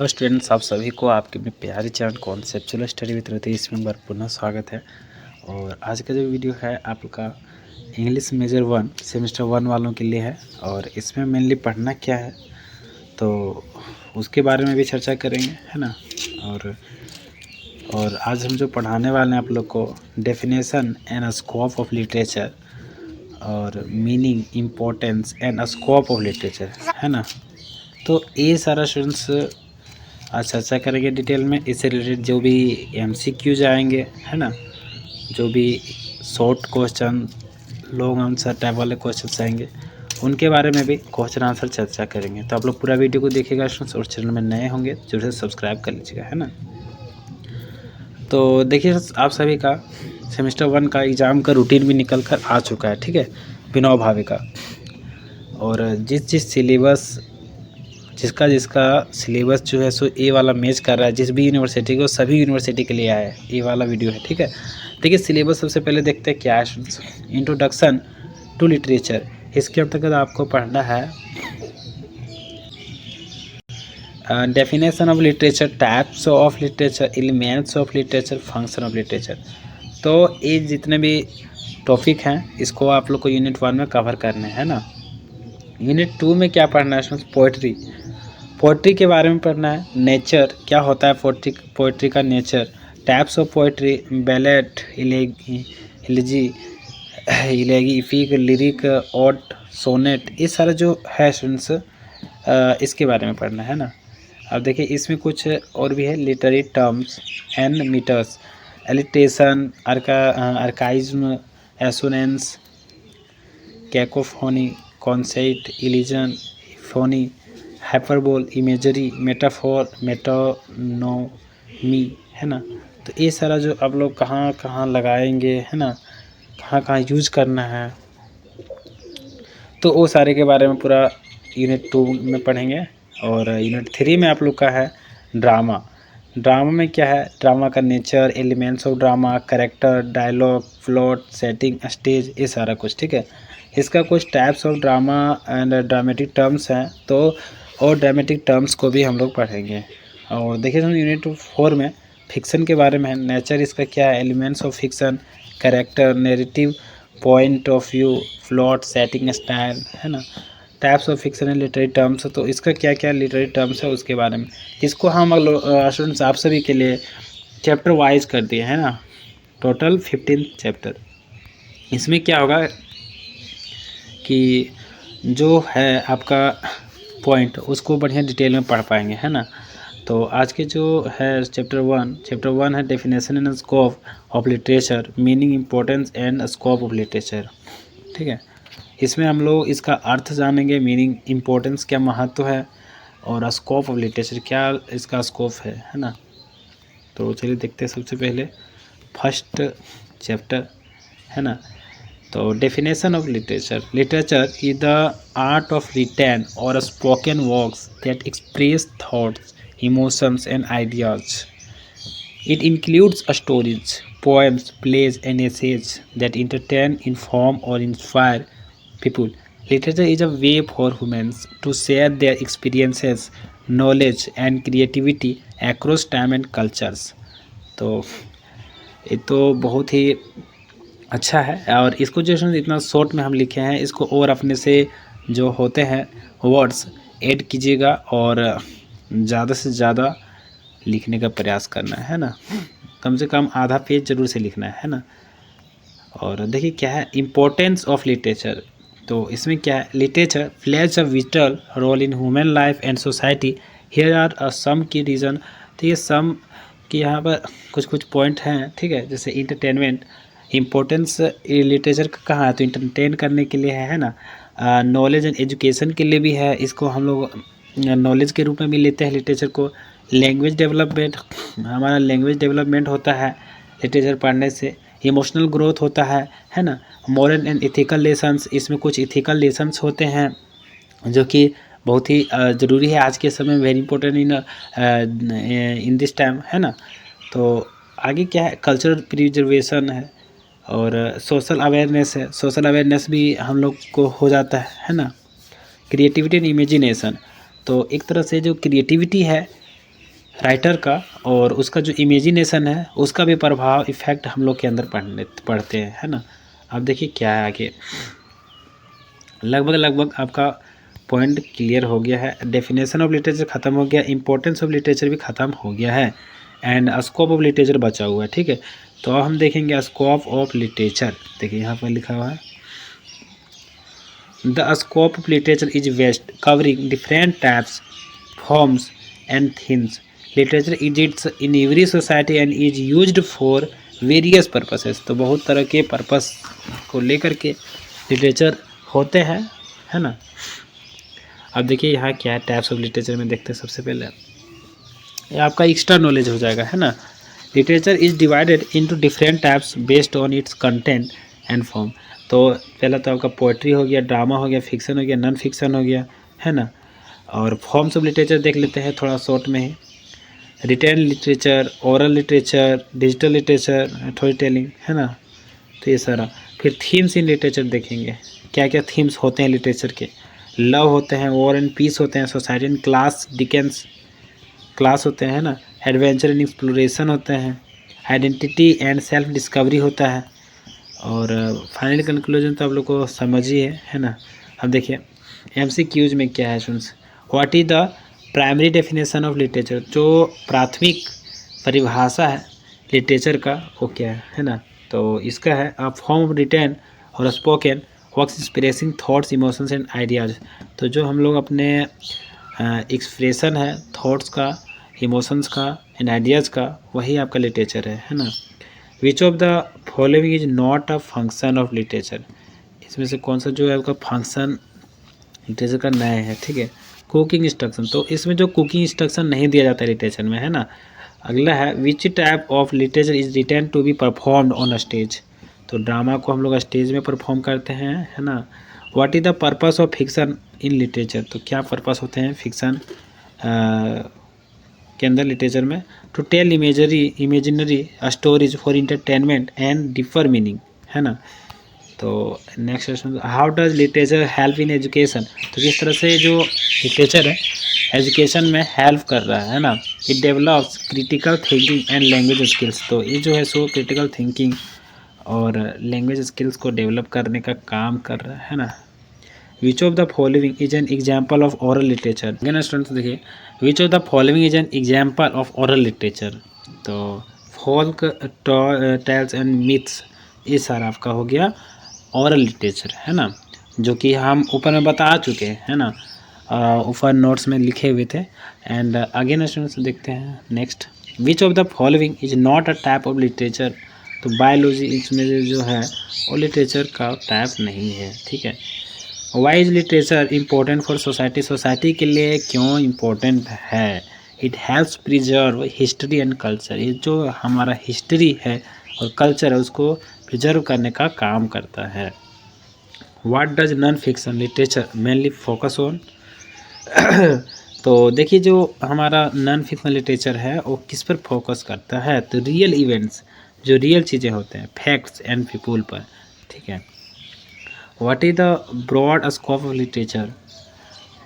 तो स्टूडेंट्स, आप सभी को आपके अपने प्यारे channel conceptual study with Ratheesh में बार पुनः स्वागत है। और आज का जो वीडियो है आप लोग का इंग्लिश मेजर 1 सेमेस्टर 1 वालों के लिए है। और इसमें मेनली पढ़ना क्या है तो उसके बारे में भी चर्चा करेंगे, है ना। और आज हम जो पढ़ाने वाले हैं आप लोग को definition and scope of literature और meaning, importance and scope of literature, है ना। तो ये सारा स्टूडेंट्स आज चर्चा करेंगे डिटेल में। इससे रिलेटेड जो भी MCQ आएंगे, है ना, जो भी short question, long answer type वाले क्वेश्चन आएंगे, उनके बारे में भी क्वेश्चन आंसर चर्चा करेंगे। तो आप लोग पूरा वीडियो को देखिएगा स्टूडेंट्स, और चैनल में नए होंगे जरूर से सब्सक्राइब कर लीजिएगा, है ना। तो देखिए, आप सभी का सेमेस्टर 1 का एग्ज़ाम का रूटीन भी निकल कर आ चुका है, ठीक है, बिना भावे का। और जिस सिलेबस जिसका सिलेबस जो है सो ए वाला मैच कर रहा है जिस भी यूनिवर्सिटी को, सभी यूनिवर्सिटी के लिए आया है ए वाला वीडियो है, ठीक है। देखिए सिलेबस सबसे पहले देखते हैं क्या है। इंट्रोडक्शन टू लिटरेचर, इसके अंतर्गत आपको पढ़ना है definition of literature, types of literature, elements of literature, function of literature. तो ये जितने भी टॉपिक हैं इसको आप लोग को यूनिट 1 में कवर करने हैं ना। यूनिट 2 में क्या पढ़ना है? पोइट्री के बारे में पढ़ना है। नेचर क्या होता है, पोइट्री का nature. Types of poetry, ballad, elegy, epic, lyric, ode, sonnet, ये सारा जो है स्टूडेंट्स इसके बारे में पढ़ना है ना। अब देखिए इसमें कुछ और भी है, literary terms and meters, alliteration, archaism, assonance, cacophony, conceit, elision, euphony, hyperbole, imagery, metaphor, metonymy, है ना। तो ये सारा जो आप लोग कहाँ कहाँ लगाएंगे, है ना, कहाँ कहाँ यूज करना है, तो वो सारे के बारे में पूरा यूनिट 2 में पढ़ेंगे। और यूनिट 3 में आप लोग का है ड्रामा में क्या है, ड्रामा का nature, elements of drama, character, dialogue, plot, setting, stage, ये सारा कुछ, ठीक है। इसका कुछ types of drama and dramatic terms हैं, तो और ड्रामेटिक टर्म्स को भी हम लोग पढ़ेंगे। और देखिए हम यूनिट 4 में फिक्सन के बारे में है। नेचर इसका क्या है, elements of fiction, character, narrative, point of view, plot, setting, style, है ना। Types of fiction and literary terms, तो इसका क्या क्या लिटरेरी टर्म्स है उसके बारे में। इसको हम स्टूडेंट्स आप सभी के लिए चैप्टर वाइज कर दिए, है ना। Total 15 chapter. इसमें क्या होगा कि जो है आपका पॉइंट उसको बढ़िया डिटेल में पढ़ पाएंगे, है ना। तो आज के जो है चैप्टर 1 है definition and scope of literature, meaning, importance and scope of literature, ठीक है। इसमें हम लोग इसका अर्थ जानेंगे, मीनिंग, इम्पोर्टेंस क्या महत्व है, और स्कोप ऑफ लिटरेचर क्या इसका स्कोप है ना। तो चलिए देखते हैं सबसे पहले फर्स्ट चैप्टर, है ना। तो definition of literature is the art of written और spoken works that express thoughts, emotions and ideas. It includes stories, poems, plays, and essays that entertain, inform, or inspire people. Literature is a way for humans to share their experiences, knowledge, and creativity across time and cultures. तो ये तो बहुत ही अच्छा है। और इसको जो है इतना शॉर्ट में हम लिखे हैं, इसको और अपने से जो होते हैं वर्ड्स ऐड कीजिएगा और ज़्यादा से ज़्यादा लिखने का प्रयास करना है ना। कम से कम आधा पेज जरूर से लिखना है ना। और देखिए क्या है इम्पोर्टेंस ऑफ लिटरेचर। तो इसमें क्या है, literature plays a vital role in human life and society. Here are some key reason. तो ये सम कि यहाँ पर कुछ कुछ पॉइंट हैं, ठीक है। जैसे इंटरटेनमेंट, इम्पोर्टेंस लिटरेचर का कहाँ है, तो इंटरटेन करने के लिए है ना। नॉलेज एंड एजुकेशन के लिए भी है, इसको हम लोग नॉलेज के रूप में भी लेते हैं लिटरेचर को। लैंग्वेज डेवलपमेंट, हमारा लैंग्वेज डेवलपमेंट होता है लिटरेचर पढ़ने से। इमोशनल ग्रोथ होता है ना। मॉरल एंड इथिकल लेसन्स, इसमें कुछ इथिकल लेसन्स होते हैं जो कि बहुत ही ज़रूरी है आज के समय में, very important in this time, है ना। तो आगे क्या है, कल्चरल प्रिजर्वेशन है और सोशल अवेयरनेस है। सोशल अवेयरनेस भी हम लोग को हो जाता है ना। क्रिएटिविटी एंड इमेजिनेशन, तो एक तरह से जो क्रिएटिविटी है राइटर का और उसका जो इमेजिनेशन है उसका भी प्रभाव इफेक्ट हम लोग के अंदर पड़ते हैं, है ना। अब देखिए क्या है आगे, लगभग आपका पॉइंट क्लियर हो गया है। डेफिनेशन ऑफ लिटरेचर ख़त्म हो गया, इंपॉर्टेंस ऑफ लिटरेचर भी ख़त्म हो गया है, एंड स्कोप ऑफ लिटरेचर बचा हुआ है, ठीक है। तो अब हम देखेंगे स्कोप ऑफ लिटरेचर। देखिए यहाँ पर लिखा हुआ है, the scope of literature is vast covering different types forms and themes. Literature is it's in every society and is used for various purposes. तो बहुत तरह के पर्पस को लेकर के लिटरेचर होते हैं, है ना। अब देखिए यहाँ क्या है, टाइप्स ऑफ लिटरेचर में देखते हैं। सबसे पहले ये आपका एक्स्ट्रा नॉलेज हो जाएगा, है ना। Literature is divided into different types based on it's content and form. तो पहला तो आपका पोएट्री हो गया, ड्रामा हो गया, फिक्शन हो गया, नॉन फिक्शन हो गया, है ना। और फॉर्म्स ऑफ लिटरेचर देख लेते हैं थोड़ा शॉर्ट में ही, written literature, oral literature, digital literature, story telling, है ना। तो ये सारा। फिर थीम्स इन लिटरेचर देखेंगे, क्या क्या थीम्स होते हैं लिटरेचर के। लव होते हैं, वॉर एंड पीस होते हैं, society and class, Dickens class होते हैं, ना। एडवेंचर एंड एक्सप्लोरेशन होते हैं, आइडेंटिटी एंड सेल्फ डिस्कवरी होता है, और फाइनल कंक्लूजन तो आप लोग को समझ ही है ना। अब देखिए MCQs में क्या है students, what is the primary definition of literature. जो प्राथमिक परिभाषा है लिटरेचर का वो क्या है ना। तो इसका है अ फॉर्म ऑफ रिटन और spoken works expressing thoughts emotions and ideas. तो जो हम लोग अपने एक्सप्रेशन है थॉट्स का, इमोशंस का एंड आइडियाज़ का, वही आपका लिटरेचर है ना। Which of the following is not a function of literature. इसमें से कौन सा जो है आपका फंक्शन लिटरेचर का नहीं है, ठीक है। कुकिंग इंस्ट्रक्शन, तो इसमें जो कुकिंग इंस्ट्रक्शन नहीं दिया जाता है लिटरेचर में, है ना। अगला है which type of literature is written to be performed on stage. तो ड्रामा को हम लोग स्टेज में परफॉर्म करते हैं, है ना। What is the purpose of fiction in literature. तो क्या पर्पस होते हैं फिक्शन के अंदर लिटरेचर में। To tell imaginary stories for entertainment and deeper meaning, है ना। तो next question, how does literature help in education. तो किस तरह से जो लिटरेचर है एजुकेशन में हेल्प कर रहा है ना। It develops critical thinking and language skills. तो ये जो है सो क्रिटिकल थिंकिंग और लैंग्वेज स्किल्स को डेवलप करने का काम कर रहा है ना। Which of the following is an example of oral literature. Again students देखिए, which of the following is an example of oral literature. तो फोल्क टेल्स एंड मिथ्स, ये सारा आपका हो गया ओरल लिटरेचर, है ना, जो कि हम ऊपर में बता चुके हैं, है ना। ऊपर नोट्स में लिखे हुए थे। एंड अगेन स्टूडेंट्स देखते हैं next, which of the following is not a type of literature. तो बायोलॉजी इसमें जो है वो लिटरेचर का टाइप नहीं है, ठीक है। Why is literature important for society. Society के लिए क्यों इम्पोर्टेंट है। It helps preserve history and culture. ये जो हमारा हिस्ट्री है और कल्चर है उसको प्रिजर्व करने का काम करता है। What does non fiction literature mainly focus on. तो देखिए जो हमारा नॉन फिक्शन लिटरेचर है वो किस पर फोकस करता है। तो रियल इवेंट्स, जो रियल चीज़ें होते हैं, फैक्ट्स एंड पीपुल पर, ठीक है। What is the broad scope of literature.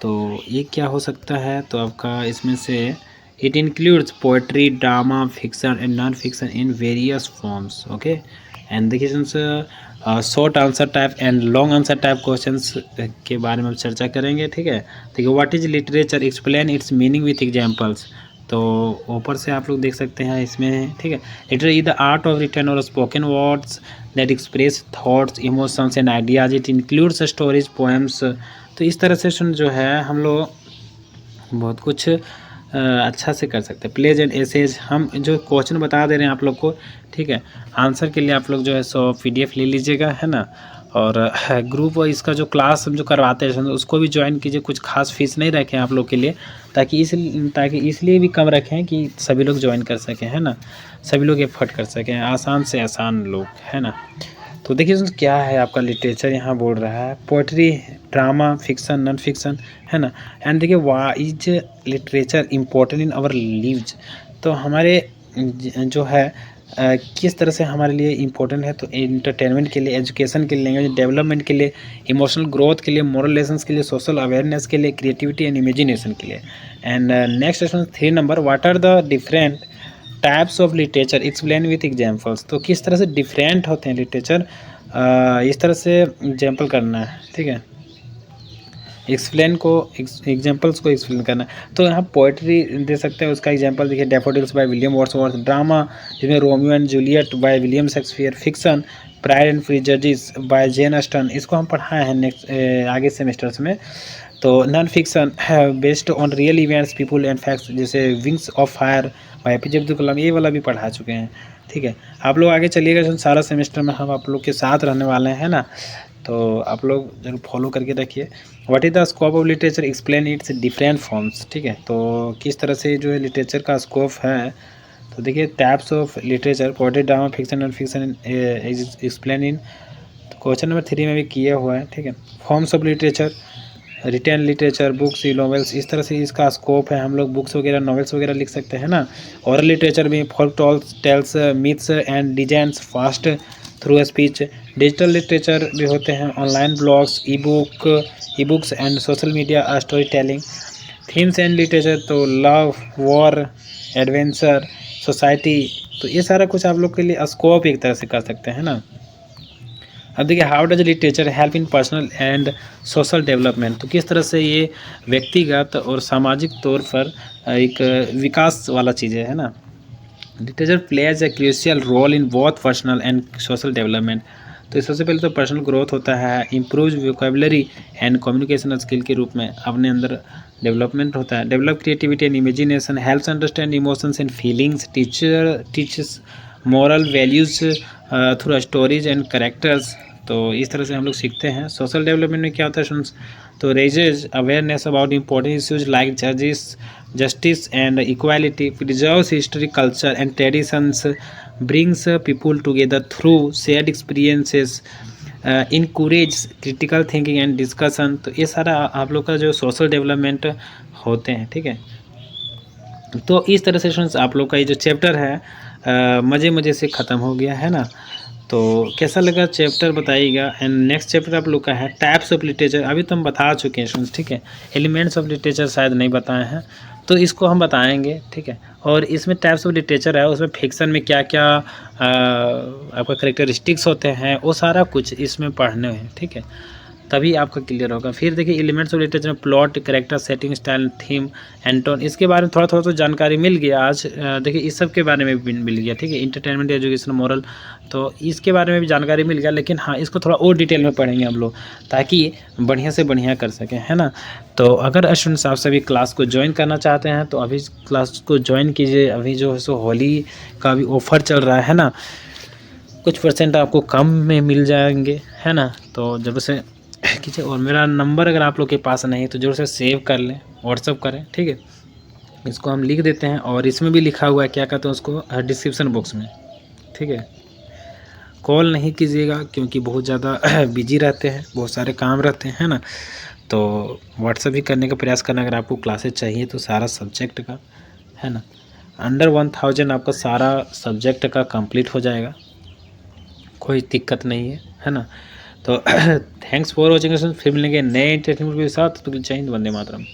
तो ये क्या हो सकता है। तो आपका इसमें से it includes poetry, drama, fiction and non fiction in various forms, okay. And देखिए short answer type and long answer type questions के बारे में हम चर्चा करेंगे, ठीक है। देखिए what is literature, explain its meaning with examples. तो ऊपर से आप लोग देख सकते हैं इसमें, ठीक है। Literature is the art of written और spoken words that express thoughts, emotions and ideas. It includes stories, poems. तो इस तरह से जो है हम लोग बहुत कुछ अच्छा से कर सकते हैं। प्लेज एंड एसेज, हम जो क्वेश्चन बता दे रहे हैं आप लोग को, ठीक है। आंसर के लिए आप लोग जो है सो PDF ले लीजिएगा, है ना। और ग्रुप इसका जो क्लास हम जो करवाते हैं उसको भी ज्वाइन कीजिए। कुछ खास फीस नहीं रखें आप लोग के लिए, ताकि इसलिए भी कम रखें कि सभी लोग ज्वाइन कर सकें, है ना। सभी लोग एफर्ट कर सकें, आसान से आसान लोग, है ना। तो देखिए क्या है आपका लिटरेचर यहाँ बोल रहा है poetry, drama, fiction, non fiction, है ना। एंड देखिए why is literature important in our lives. तो हमारे जो है किस तरह से हमारे लिए इम्पोर्टेंट है, तो एंटरटेनमेंट के लिए, एजुकेशन के लिए, लैंग्वेज डेवलपमेंट के लिए, इमोशनल ग्रोथ के लिए, मोरल लेसन्स के लिए, सोशल अवेयरनेस के लिए, क्रिएटिविटी एंड इमेजिनेशन के लिए। And next question 3 number, what are the different types of literature, explain with examples. तो किस तरह से डिफरेंट होते हैं लिटरेचर, इस तरह से एग्जाम्पल करना है, ठीक है, एक्सप्लेन को एग्जाम्पल्स को एक्सप्लेन करना है। तो यहाँ पोइट्री दे सकते हैं, उसका एग्जाम्पल देखिए, Daffodils by William Wordsworth, drama जिसमें Romeo and Juliet by William Shakespeare, fiction Pride and Prejudice by Jane Austen, इसको हम पढ़ाए हैं नेक्स्ट आगे सेमेस्टर्स में। तो non fiction based on real events people and facts, जैसे Wings of Fire by APJ Abdul Kalam, ये वाला भी पढ़ा चुके हैं, ठीक है। आप लोग आगे चलिएगा, सारा सेमेस्टर में हम आप लोग के साथ रहने वाले हैं ना, तो आप लोग जरूर फॉलो करके रखिए। What is the scope of literature, explain it's different forms, ठीक है। तो किस तरह से जो है लिटरेचर का स्कोप है, तो देखिए types of literature, poetry, drama, fiction and fiction explain in, question number 3 में भी किया हुआ है, ठीक है। Forms of literature, return literature, books, novels, इस तरह से इसका स्कोप है। हम लोग बुक्स वगैरह, नॉवेल्स वगैरह लिख सकते हैं ना। और लिटरेचर में folk tales, myths and designs passed through speech. Digital literature भी होते हैं, online blogs, e books and social media story telling. Themes and literature, तो लव, वॉर, एडवेंचर, सोसाइटी, तो ये सारा कुछ आप लोग के लिए स्कोप एक तरह से कर सकते हैं ना। अब देखिए, how does literature help in personal and social development, तो किस तरह से ये व्यक्तिगत और सामाजिक तौर पर एक विकास वाला चीज़ है ना। Literature plays a crucial role in both personal and social development. तो सबसे पहले तो पर्सनल ग्रोथ होता है, improve vocabulary and communication skill के रूप में अपने अंदर डेवलपमेंट होता है। Develop creativity and imagination, helps understand emotions and feelings, teaches moral values through stories and characters. तो इस तरह से हम लोग सीखते हैं। सोशल डेवलपमेंट में क्या होता है स्टूडेंट्स, तो raises awareness about important issues like justice and equality, preserves history, culture and traditions, brings people together through shared experiences, encourage critical thinking and discussion। तो ये सारा आप लोग का जो सोशल डेवलपमेंट होते हैं, ठीक है। तो इस तरह से स्टूडेंट्स आप लोग का ये जो चैप्टर है मज़े मज़े से ख़त्म हो गया है ना। तो कैसा लगा चैप्टर बताइएगा। एंड नेक्स्ट चैप्टर आप लोग का है टाइप्स ऑफ लिटरेचर, अभी तो हम बता चुके हैं स्टूडेंट्स, ठीक है। एलिमेंट्स ऑफ लिटरेचर शायद नहीं बताए हैं, तो इसको हम बताएंगे, ठीक है। और इसमें टाइप्स ऑफ लिटरेचर है, उसमें फिक्शन में क्या क्या आपका करेक्टरिस्टिक्स होते हैं, वो सारा कुछ इसमें पढ़ने हैं, ठीक है, तभी आपका क्लियर होगा। फिर देखिए एलिमेंट्स ऑफ लिटरेचर में plot, character, setting, style, theme and tone, इसके बारे में थोड़ा थोड़ा तो जानकारी मिल गया आज। देखिए इस सब के बारे में भी मिल गया, ठीक है। इंटरटेनमेंट, एजुकेशन, मोरल, तो इसके बारे में भी जानकारी मिल गया, लेकिन हाँ इसको थोड़ा और डिटेल में पढ़ेंगे हम लोग, ताकि बढ़िया से बढ़िया कर सकें, है ना। तो अगर स्टूडेंट्स आप सभी क्लास को ज्वाइन करना चाहते हैं तो अभी क्लास को ज्वाइन कीजिए। अभी जो है सो होली का भी ऑफ़र चल रहा है ना, कुछ % आपको कम में मिल जाएंगे, है ना। तो जब से कीजिए, और मेरा नंबर अगर आप लोग के पास नहीं तो जरूर से सेव कर लें, व्हाट्सअप करें, ठीक है। इसको हम लिख देते हैं, और इसमें भी लिखा हुआ है, क्या कहते हैं उसको, डिस्क्रिप्शन बॉक्स में, ठीक है। कॉल नहीं कीजिएगा क्योंकि बहुत ज़्यादा बिजी रहते हैं, बहुत सारे काम रहते हैं ना। तो व्हाट्सअप ही करने का प्रयास करना अगर आपको क्लासेस चाहिए तो, सारा सब्जेक्ट का, है ना। अंडर 1000 आपका सारा सब्जेक्ट का कंप्लीट हो जाएगा, कोई दिक्कत नहीं है ना। तो थैंक्स फॉर वॉचिंग, फिर मिलेंगे नए इंटरेस्टिंग वीडियो के साथ। तो जय हिंद, वंदे मातरम।